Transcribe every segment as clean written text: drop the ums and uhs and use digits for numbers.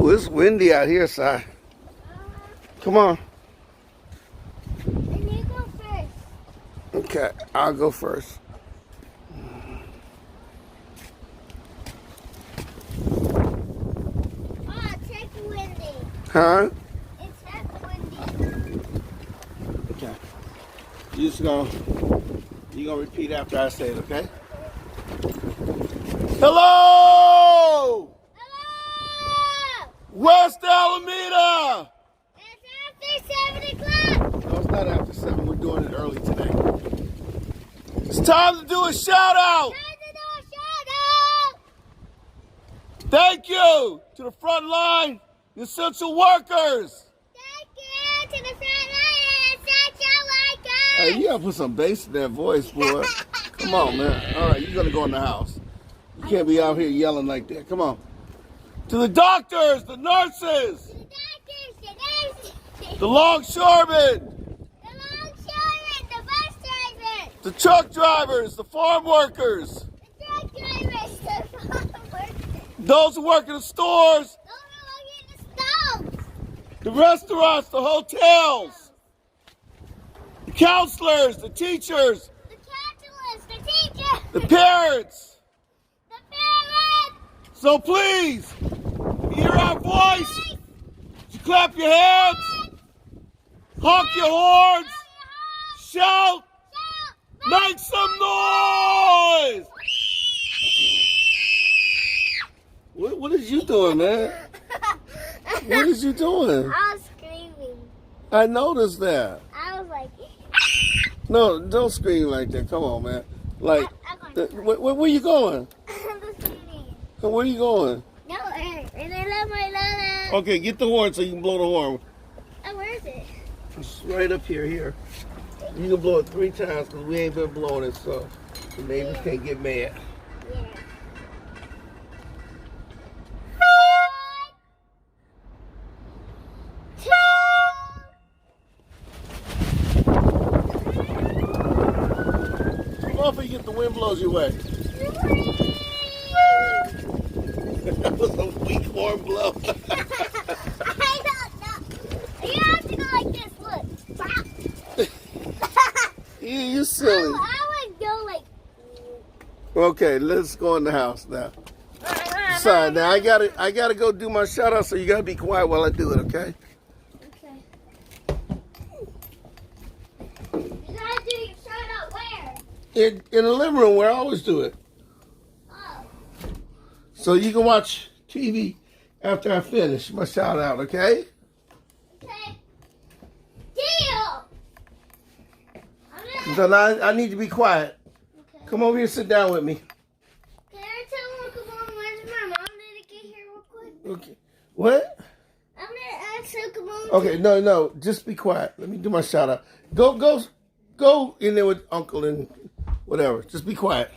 Ooh, it's windy out here, Si. Come on. And you go first. Okay, I'll go first. Oh, it's heck windy. Huh? It's heck windy. Okay. You gonna repeat after I say it, okay? Hello! Hello! West Alameda! It's after 7 o'clock. No, it's not after 7. We're doing it early today. It's time to do a shout out! Time to do a shout out. Thank you to the Frontline, the essential workers. Thank you to the Frontline essential workers. Hey, you gotta put some bass in that voice, boy. Come on, man. All right, you're gonna go in the house. You can't be out here yelling like that. Come on. To the doctors, the nurses, The doctors, the nurses, the longshoremen, the longshoremen, the bus drivers, the truck drivers, the farm workers, the truck drivers, the farm workers, those who work in the stores, those who work in the stoves, the restaurants, the hotels, the counselors, the teachers, the counselors, the teachers, the parents. the parents. So please, hear our voice. You clap your hands, honk your horns, shout, make some noise. What is you doing, man? What is you doing? I was screaming. I noticed that. I was like, No, don't scream like that. Come on, man. Like, I'm going where you going? the screaming. Where you going? Nowhere. And I love my Lana. Okay, get the horn so you can blow the horn. Oh, where is it? It's right up here. You can blow it 3 times because we ain't been blowing it, so the neighbors can't get mad. Yeah. Come on, if you get the wind blows your way. That was a weak horn blow. I don't know. You have to go like this. Look. Bop. You silly. I would go like. Okay, let's go in the house now. Sorry, now I gotta go do my shout out, so you gotta be quiet while I do it, okay? Okay. You gotta do your shout out where? In the living room where I always do it. Oh. So you can watch TV after I finish my shout out, okay? Okay. Deal. I'm So now I need to be quiet. Okay. Come over here, sit down with me. Can I tell Uncle Mom where's my mom? Did it get here real quick? Okay. What? I'm gonna ask Uncle Mom. Okay, no, just be quiet. Let me do my shout out. Go in there with Uncle and whatever. Just be quiet.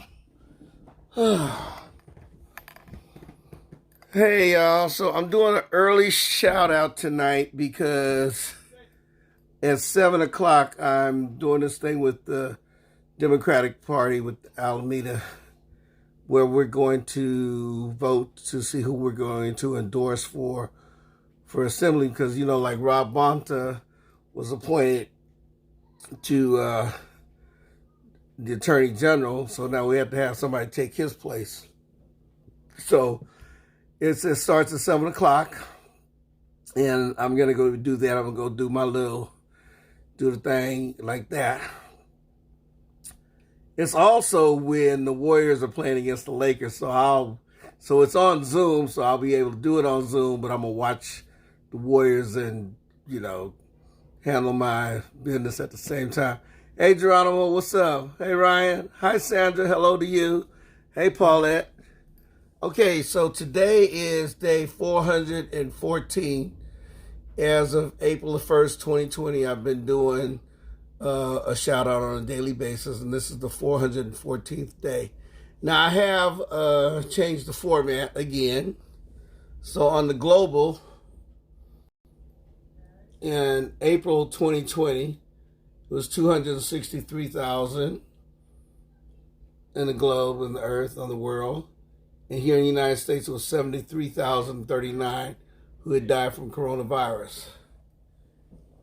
Hey y'all, so I'm doing an early shout out tonight because at 7 o'clock I'm doing this thing with the Democratic Party with Alameda where we're going to vote to see who we're going to endorse for assembly, because like Rob Bonta was appointed to the Attorney General, so now we have to have somebody take his place. So it starts at 7 o'clock, and I'm gonna go do that. I'm gonna go do the thing like that. It's also when the Warriors are playing against the Lakers, so it's on Zoom, so I'll be able to do it on Zoom, but I'm gonna watch the Warriors and handle my business at the same time. Hey Geronimo, what's up? Hey Ryan. Hi Sandra, hello to you. Hey Paulette. Okay, so today is day 414. As of April the 1st, 2020, I've been doing a shout out on a daily basis, and this is the 414th day. Now I have changed the format again. So on the global, in April 2020, it was 263,000 in the globe, in the earth, on the world. And here in the United States, it was 73,039 who had died from coronavirus.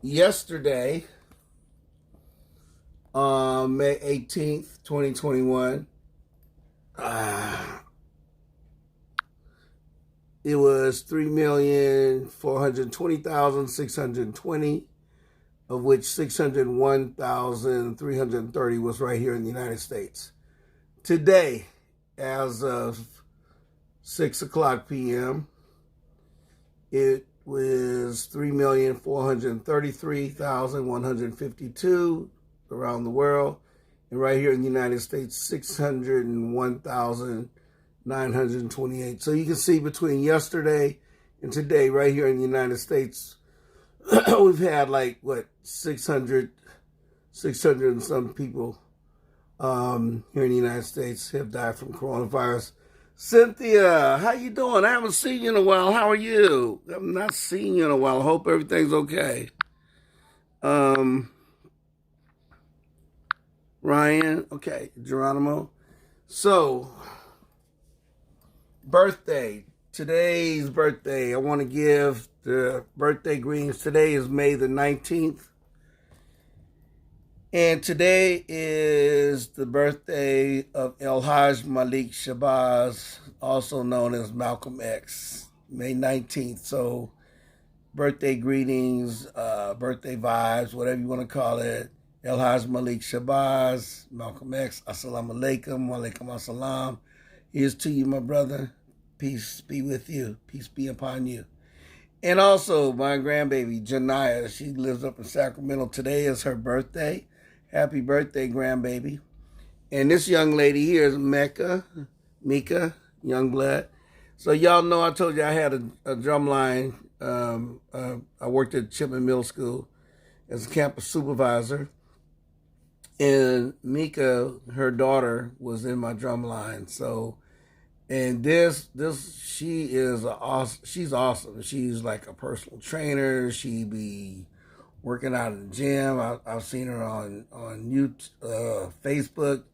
Yesterday, May 18th, 2021, it was 3,420,620, of which 601,330 was right here in the United States. Today, as of 6 o'clock p.m., it was 3,433,152 around the world. And right here in the United States, 601,928. So you can see between yesterday and today, right here in the United States, we've had like, 600 and some people here in the United States have died from coronavirus. Cynthia, how you doing? I haven't seen you in a while. How are you? I've not seen you in a while. I hope everything's okay. Ryan, okay, Geronimo. So, birthday. Today's birthday. I want to give the birthday greetings. Today is May the 19th. And today is the birthday of El Hajj Malik Shabazz, also known as Malcolm X, May 19th. So birthday greetings, birthday vibes, whatever you want to call it. El Hajj Malik Shabazz, Malcolm X, Assalamu alaikum, wa alaikum assalam. Here's to you, my brother. Peace be with you. Peace be upon you. And also my grandbaby, Janiyah, she lives up in Sacramento. Today is her birthday. Happy birthday, grandbaby. And this young lady here is Mika, Youngblood. So y'all know I told you I had a drum line. I worked at Chipman Middle School as a campus supervisor. And Mika, her daughter, was in my drum line. So, and she's awesome. She's like a personal trainer. She be working out in the gym. I've seen her on YouTube, Facebook.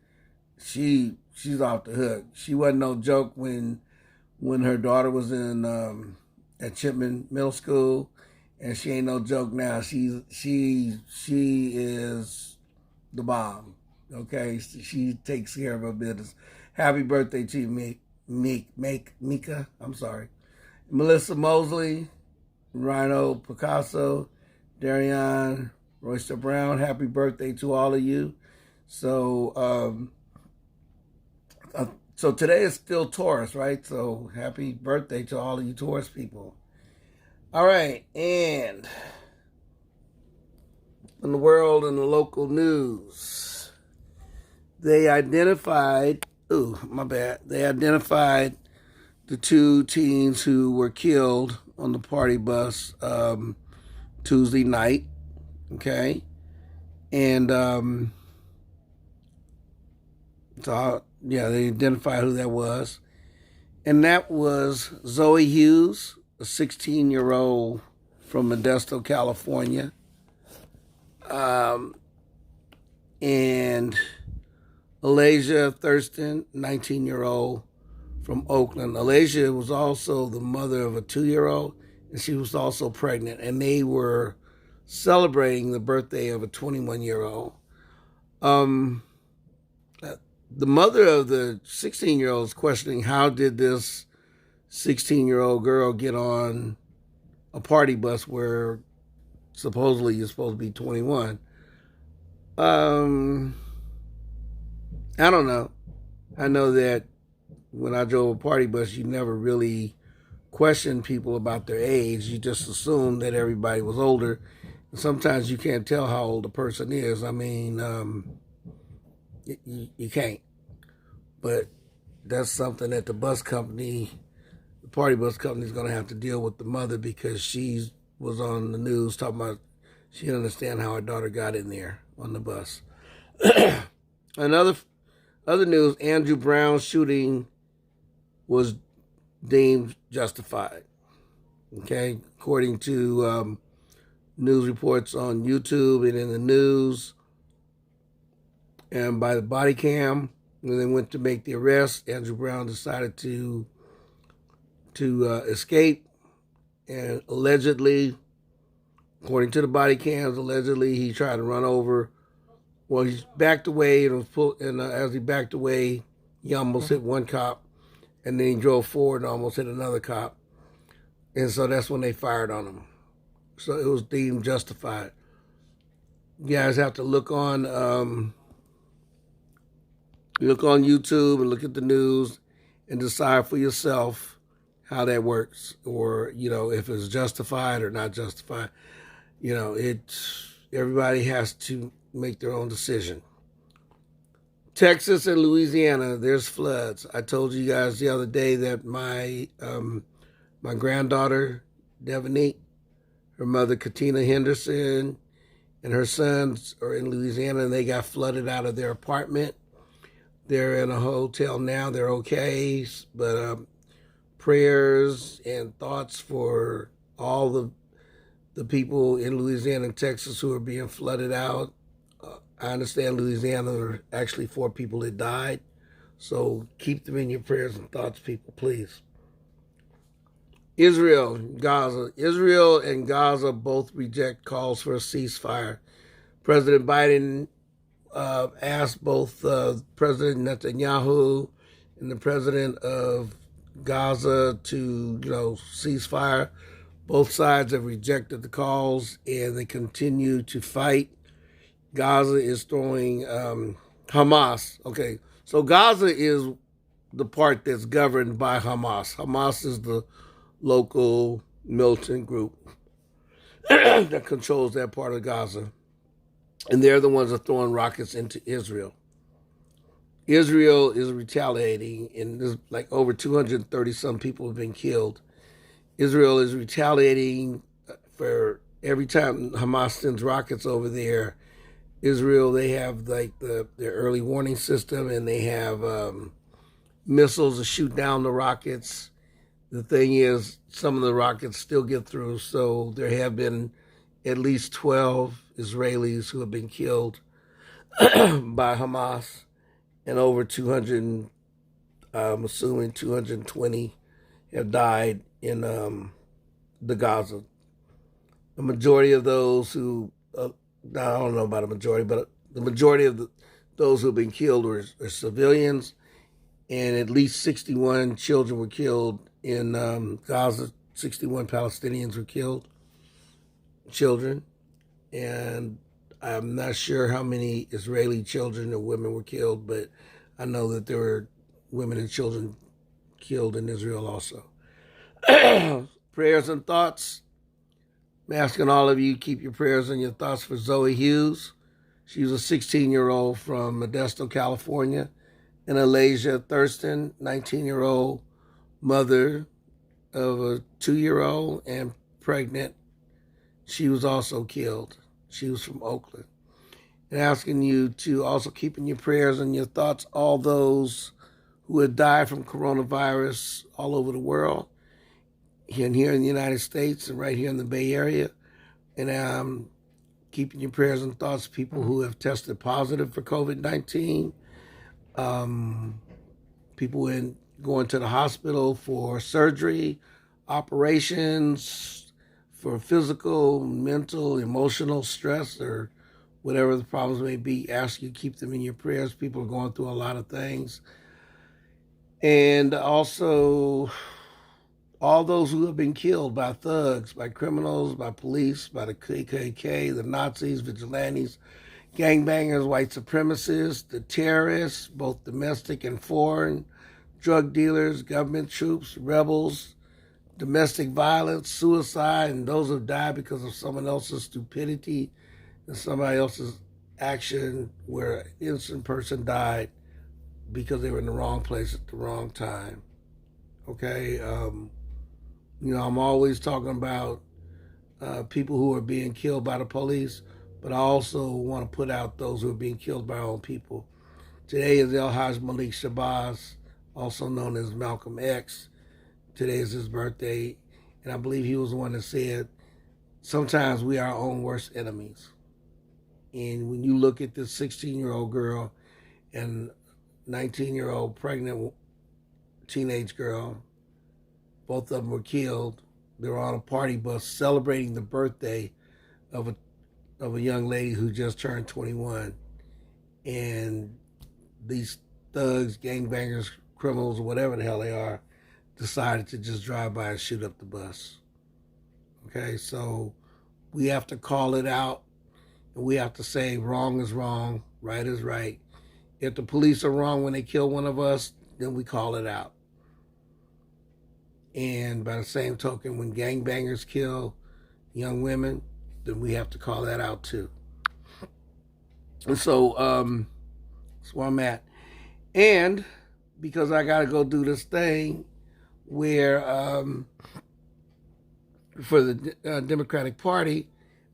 She's off the hook. She wasn't no joke when her daughter was in at Chipman Middle School, and she ain't no joke now. She is the bomb. Okay, she takes care of her business. Happy birthday to you, Mika. I'm sorry, Melissa Mosley, Rhino Picasso, Darian, Royster Brown, happy birthday to all of you. So, so today is still Taurus, right? So happy birthday to all of you Taurus people. All right, and in the world and the local news, they identified, they identified the two teens who were killed on the party bus Tuesday night, okay? And so, yeah, they identified who that was. And that was Zoe Hughes, a 16-year-old from Modesto, California. And Alasia Thurston, 19-year-old from Oakland. Alasia was also the mother of a 2-year-old, and she was also pregnant. And they were celebrating the birthday of a 21-year-old. The mother of the 16-year-old is questioning how did this 16-year-old girl get on a party bus where supposedly you're supposed to be 21. I don't know. I know that when I drove a party bus, you never really questioned people about their age. You just assumed that everybody was older. And sometimes you can't tell how old a person is. I mean, you can't. But that's something that the party bus company is going to have to deal with the mother, because she was on the news talking about she didn't understand how her daughter got in there on the bus. Other news, Andrew Brown's shooting was deemed justified. Okay, according to news reports on YouTube and in the news, and by the body cam, when they went to make the arrest, Andrew Brown decided to escape, and allegedly, according to the body cams, allegedly he tried to run over. Well, he backed away and as he backed away, he almost hit one cop, and then he drove forward and almost hit another cop, and so that's when they fired on him. So it was deemed justified. You guys have to look on YouTube and look at the news and decide for yourself how that works, or if it's justified or not justified. Everybody has to make their own decision. Texas and Louisiana, there's floods. I told you guys the other day that my granddaughter Devonique, her mother Katina Henderson, and her sons are in Louisiana, and they got flooded out of their apartment. They're in a hotel now. They're okay, but prayers and thoughts for all the people in Louisiana and Texas who are being flooded out. I understand Louisiana, there are actually 4 people that died. So keep them in your prayers and thoughts, people, please. Israel and Gaza both reject calls for a ceasefire. President Biden asked both President Netanyahu and the president of Gaza to, cease fire. Both sides have rejected the calls, and they continue to fight. Gaza is throwing Hamas. Okay, so Gaza is the part that's governed by Hamas. Hamas is the local militant group that controls that part of Gaza. And they're the ones that are throwing rockets into Israel. Israel is retaliating, and there's like over 230 some people have been killed. Israel is retaliating for every time Hamas sends rockets over there. Israel, they have like their early warning system, and they have missiles to shoot down the rockets. The thing is, some of the rockets still get through, so there have been at least 12 Israelis who have been killed by Hamas, and over 200, I'm assuming 220 have died in the Gaza. The majority of those who, I don't know about a majority, but the majority of those who have been killed are civilians, and at least 61 children were killed in Gaza. 61 Palestinians were killed, children, and I'm not sure how many Israeli children or women were killed, but I know that there were women and children killed in Israel also. Prayers and thoughts. I'm asking all of you, keep your prayers and your thoughts for Zoe Hughes. She was a 16-year-old from Modesto, California, and Alasia Thurston, 19-year-old mother of a 2-year-old and pregnant. She was also killed. She was from Oakland. And asking you to also keep in your prayers and your thoughts all those who had died from coronavirus all over the world, and here in the United States and right here in the Bay Area. And keeping your prayers and thoughts people who have tested positive for COVID-19, people going to the hospital for surgery, operations, for physical, mental, emotional stress, or whatever the problems may be. Ask you keep them in your prayers. People are going through a lot of things. And also all those who have been killed by thugs, by criminals, by police, by the KKK, the Nazis, vigilantes, gangbangers, white supremacists, the terrorists, both domestic and foreign, drug dealers, government troops, rebels, domestic violence, suicide, and those who died because of someone else's stupidity and somebody else's action, where an innocent person died because they were in the wrong place at the wrong time. Okay? I'm always talking about people who are being killed by the police, but I also want to put out those who are being killed by our own people. Today is El Haj Malik Shabazz, also known as Malcolm X. Today is his birthday, and I believe he was the one that said, sometimes we are our own worst enemies. And when you look at this 16-year-old girl and 19-year-old pregnant teenage girl, both of them were killed They were on a party bus celebrating the birthday of a young lady who just turned 21, and these thugs, gangbangers, criminals, or whatever the hell they are, decided to just drive by and shoot up the bus. Okay, so we have to call it out, and we have to say wrong is wrong, right is right. If the police are wrong when they kill one of us, then we call it out. And by the same token, when gangbangers kill young women, then we have to call that out too. And so that's where I'm at. And because I got to go do this thing where for the Democratic Party,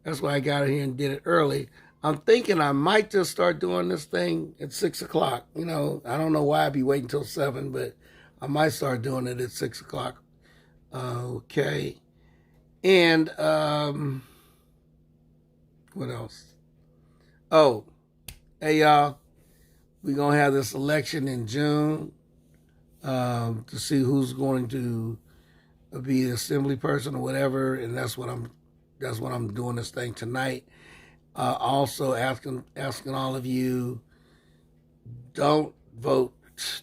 that's why I got here and did it early. I'm thinking I might just start doing this thing at 6 o'clock. You know, I don't know why I'd be waiting till 7, but I might start doing it at 6 o'clock. Okay. And what else? Oh, hey, y'all. We're going to have this election in June to see who's going to be the assembly person or whatever, and that's what I'm doing this thing tonight. Also asking all of you, don't vote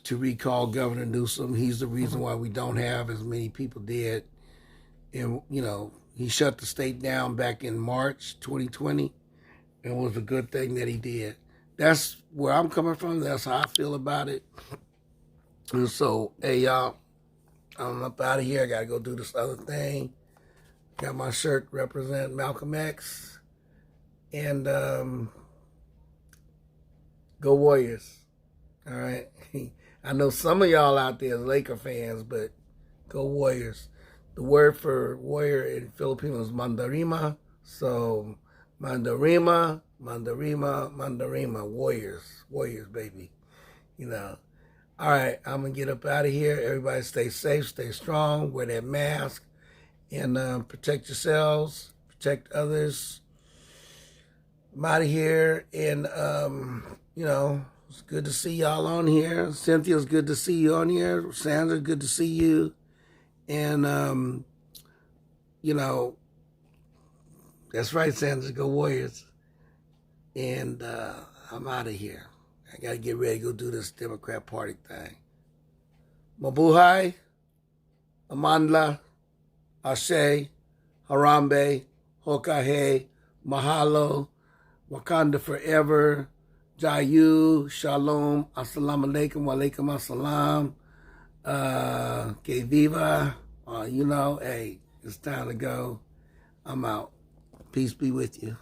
to recall Governor Newsom. He's the reason why we don't have as many people dead. And, you know, he shut the state down back in March 2020, and it was a good thing that he did. That's where I'm coming from. That's how I feel about it. And so, hey, y'all, I'm up out of here. I got to go do this other thing. Got my shirt representing Malcolm X. And go Warriors. All right. I know some of y'all out there is Laker fans, but go Warriors. The word for warrior in Filipino is mandarima. So mandarima, warriors, baby. You know. All right, I'm going to get up out of here. Everybody stay safe, stay strong, wear that mask, and protect yourselves, protect others. I'm out of here, and, you know, it's good to see y'all on here. Cynthia's good to see you on here. Sandra, good to see you. And, you know, that's right, Sandra, go Warriors. And I'm out of here. I got to get ready to go do this Democrat Party thing. Mabuhay, Amandla, Ashe, Harambe, Hokahe, Mahalo, Wakanda forever, Jayu, Shalom, Assalamu alaikum, wa alaikum assalam, Que Viva. You know, hey, it's time to go. I'm out. Peace be with you.